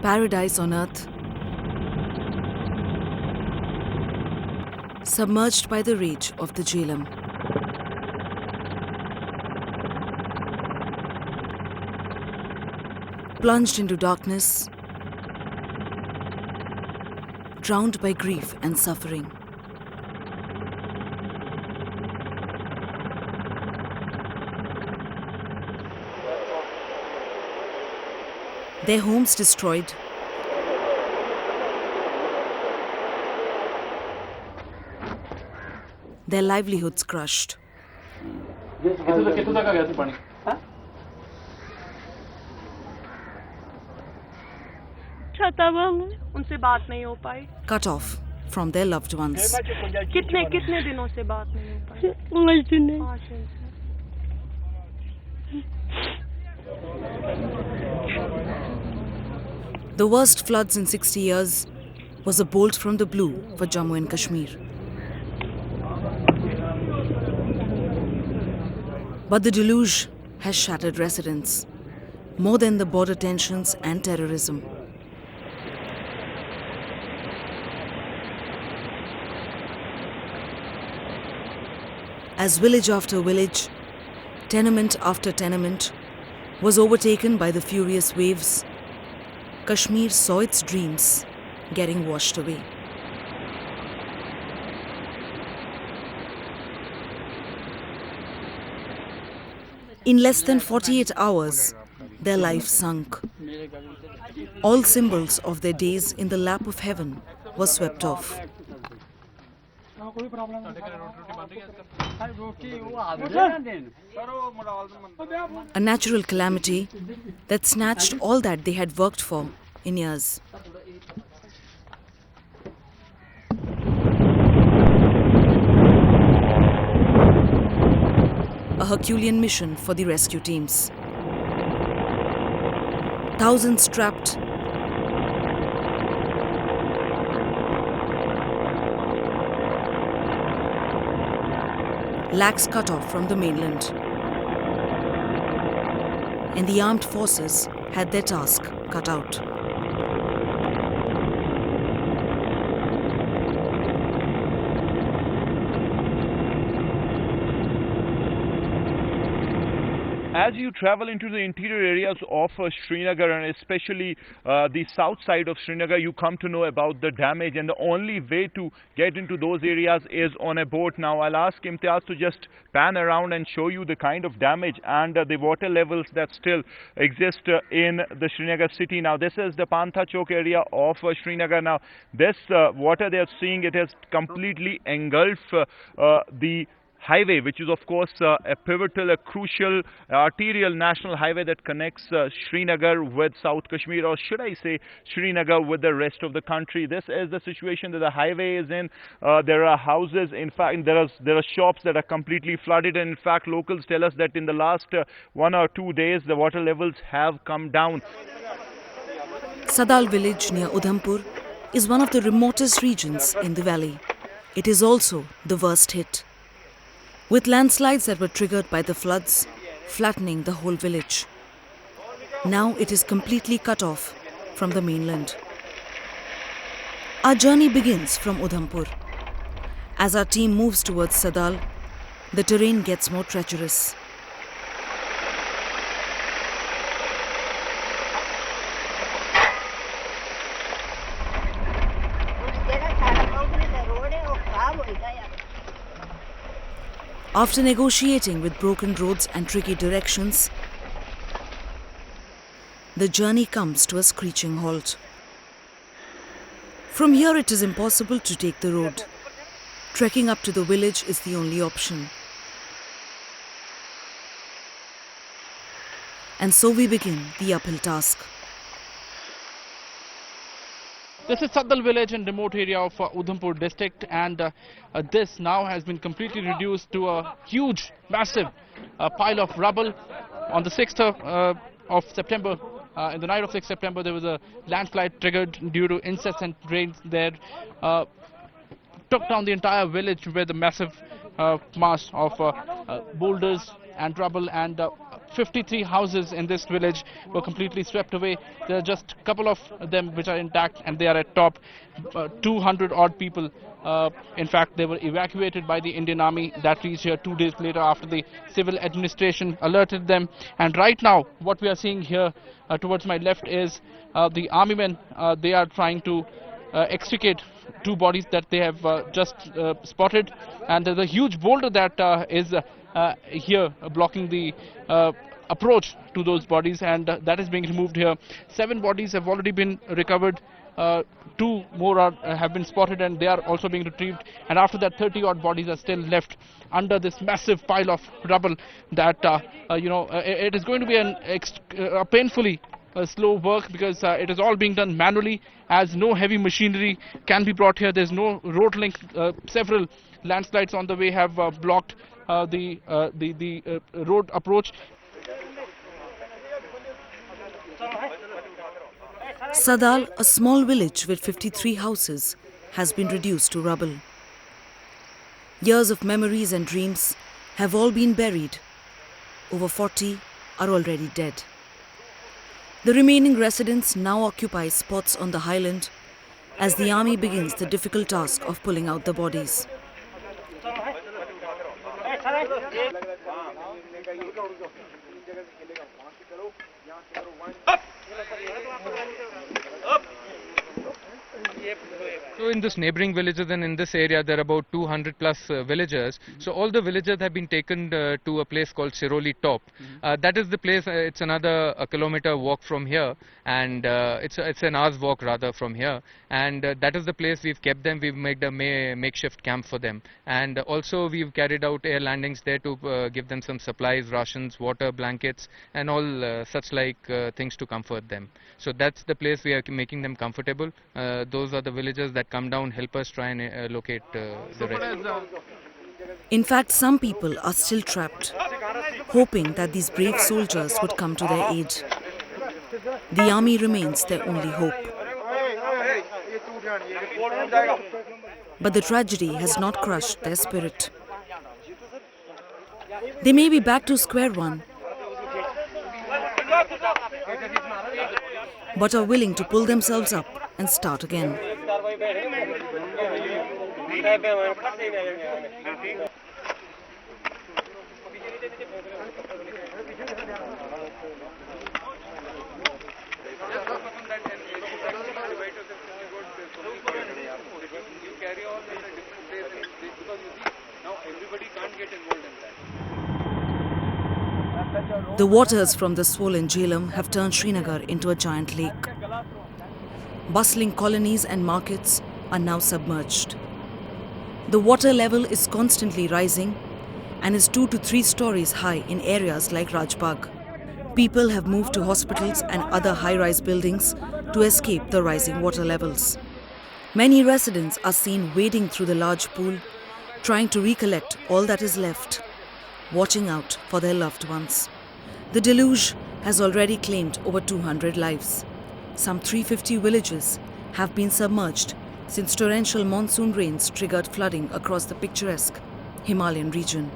Paradise on earth, submerged by the rage of the Jhelum. Plunged into darkness, drowned by grief and suffering. Their homes destroyed, their livelihoods crushed. उनसे बात नहीं हो पाई. Cut off from their loved ones. कितने दिनों से बात नहीं हो पाई? 5 दिन से. The worst floods in 60 years was a bolt from the blue for Jammu and Kashmir. But the deluge has shattered residents, more than the border tensions and terrorism. As village after village, tenement after tenement was overtaken by the furious waves, Kashmir saw its dreams getting washed away. In less than 48 hours, their life sunk. All symbols of their days in the lap of heaven were swept off. A natural calamity that snatched all that they had worked for in years. A Herculean mission for the rescue teams. Thousands trapped, lakhs cut off from the mainland. And the armed forces had their task cut out. As you travel into the interior areas of Srinagar and especially the south side of Srinagar, you come to know about the damage, and the only way to get into those areas is on a boat. Now I'll ask Imtiaz to just pan around and show you the kind of damage and the water levels that still exist in the Srinagar city. Now this is the Pantha Chowk area of Srinagar. Now this water they are seeing, it has completely engulfed the highway, which is of course a pivotal, a crucial arterial national highway that connects Srinagar with South Kashmir, or should I say Srinagar with the rest of the country. This is the situation that the highway is in. There are houses, in fact there are shops that are completely flooded, and in fact locals tell us that in the last 1 or 2 days the water levels have come down. Sadal village near Udhampur is one of the remotest regions in the valley. It is also the worst hit, with landslides that were triggered by the floods, flattening the whole village. Now it is completely cut off from the mainland. Our journey begins from Udhampur. As our team moves towards Sadal, the terrain gets more treacherous. After negotiating with broken roads and tricky directions, the journey comes to a screeching halt. From here it is impossible to take the road. Trekking up to the village is the only option. And so we begin the uphill task. This is Sadal village in remote area of Udhampur district, and this now has been completely reduced to a huge, massive pile of rubble. On the 6th of September, in the night of 6th September, there was a landslide triggered due to incessant rains there. Took down the entire village with a massive mass of boulders and rubble, and 53 houses in this village were completely swept away. There are just a couple of them which are intact, and they are at top. 200 odd people. In fact, they were evacuated by the Indian Army that reached here 2 days later after the civil administration alerted them. And right now, what we are seeing here towards my left is the army men. They are trying to extricate 2 bodies that they have just spotted, and there's a huge boulder that is here blocking the approach to those bodies, and that is being removed here. 7 bodies have already been recovered. 2 more have been spotted, and they are also being retrieved. And after that, 30 odd bodies are still left under this massive pile of rubble. That it is going to be a painfully slow work, because it is all being done manually, as no heavy machinery can be brought here. There's no road link. Several landslides on the way have blocked the road approach. Sadal, a small village with 53 houses, has been reduced to rubble. Years of memories and dreams have all been buried. Over 40 are already dead. The remaining residents now occupy spots on the highland as the army begins the difficult task of pulling out the bodies. So in this neighboring villages and in this area, there are about 200 plus villagers. So all the villagers have been taken to a place called Siroli Top. That is the place. It's another kilometer walk from here, and it's an hour's walk rather from here. And that is the place we've kept them. We've made a makeshift camp for them, and also we've carried out air landings there to give them some supplies, rations, water, blankets, and all such like things to comfort them. So that's the place we are making them comfortable. Those are the villagers that come down, help us try and locate the rest. In fact, some people are still trapped, hoping that these brave soldiers would come to their aid. The army remains their only hope. But the tragedy has not crushed their spirit. They may be back to square one, but are willing to pull themselves up and start again. The waters from the swollen Jhelum have turned Srinagar into a giant lake. Bustling colonies and markets are now submerged. The water level is constantly rising and is 2 to 3 stories high in areas like Rajbagh. People have moved to hospitals and other high-rise buildings to escape the rising water levels. Many residents are seen wading through the large pool, trying to recollect all that is left, watching out for their loved ones. The deluge has already claimed over 200 lives. Some 350 villages have been submerged since torrential monsoon rains triggered flooding across the picturesque Himalayan region.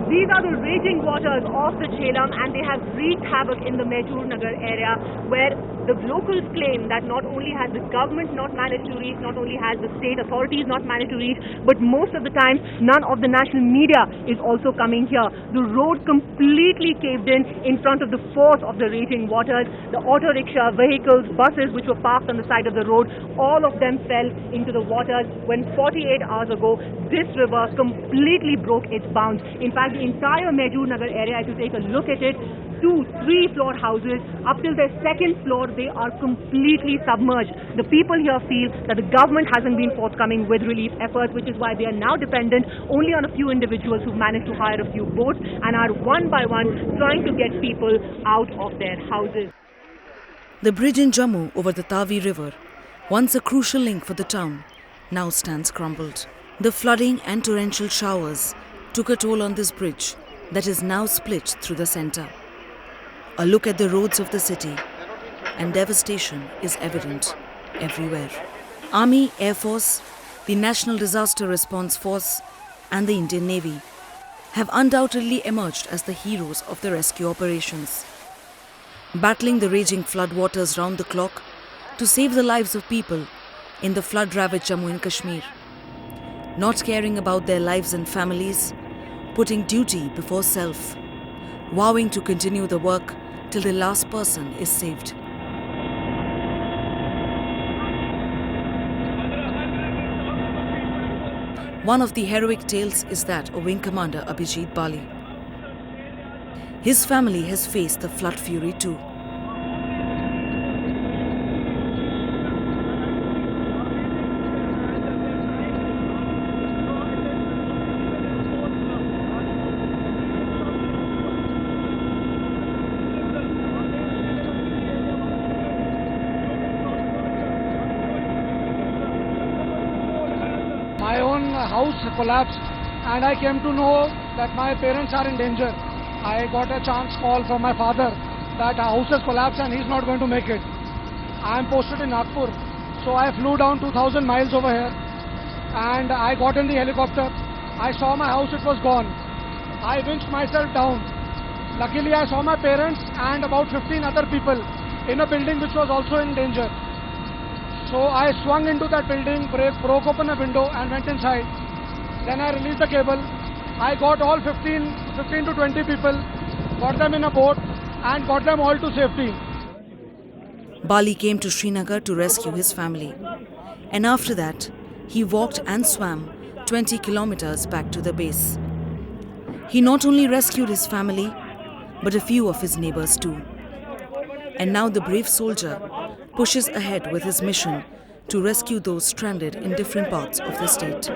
These are the raging waters of the Jhelum, and they have wreaked havoc in the Mehjur Nagar area, where the locals claim that not only has the government not managed to reach, not only has the state authorities not managed to reach, but most of the time none of the national media is also coming here. The road completely caved in front of the force of the raging waters. The auto rickshaw, vehicles, buses which were parked on the side of the road, all of them fell into the waters when 48 hours ago this river completely broke its bounds. In fact, the entire Mehjur Nagar area, if you take a look at it, 2-3 floor houses, up till their 2nd floor, they are completely submerged. The people here feel that the government hasn't been forthcoming with relief efforts, which is why they are now dependent only on a few individuals who've managed to hire a few boats and are one by one trying to get people out of their houses. The bridge in Jammu over the Tavi River, once a crucial link for the town, now stands crumbled. The flooding and torrential showers took a toll on this bridge that is now split through the centre. A look at the roads of the city, and devastation is evident everywhere. Army, Air Force, the National Disaster Response Force and the Indian Navy have undoubtedly emerged as the heroes of the rescue operations, battling the raging floodwaters round the clock to save the lives of people in the flood-ravaged Jammu and Kashmir, not caring about their lives and families, putting duty before self, vowing to continue the work till the last person is saved. One of the heroic tales is that of Wing Commander Abhijit Bali. His family has faced the flood fury too. My own house collapsed and I came to know that my parents are in danger. I got a chance call from my father that our house has collapsed and he's not going to make it. I am posted in Nagpur, so I flew down 2000 miles over here and I got in the helicopter. I saw my house, it was gone. I winched myself down. Luckily I saw my parents and about 15 other people in a building which was also in danger. So I swung into that building, broke open a window and went inside. Then I released the cable. I got all 15 to 20 people, got them in a boat and got them all to safety. Bali came to Srinagar to rescue his family. And after that, he walked and swam 20 kilometers back to the base. He not only rescued his family, but a few of his neighbors too. And now the brave soldier pushes ahead with his mission to rescue those stranded in different parts of the state.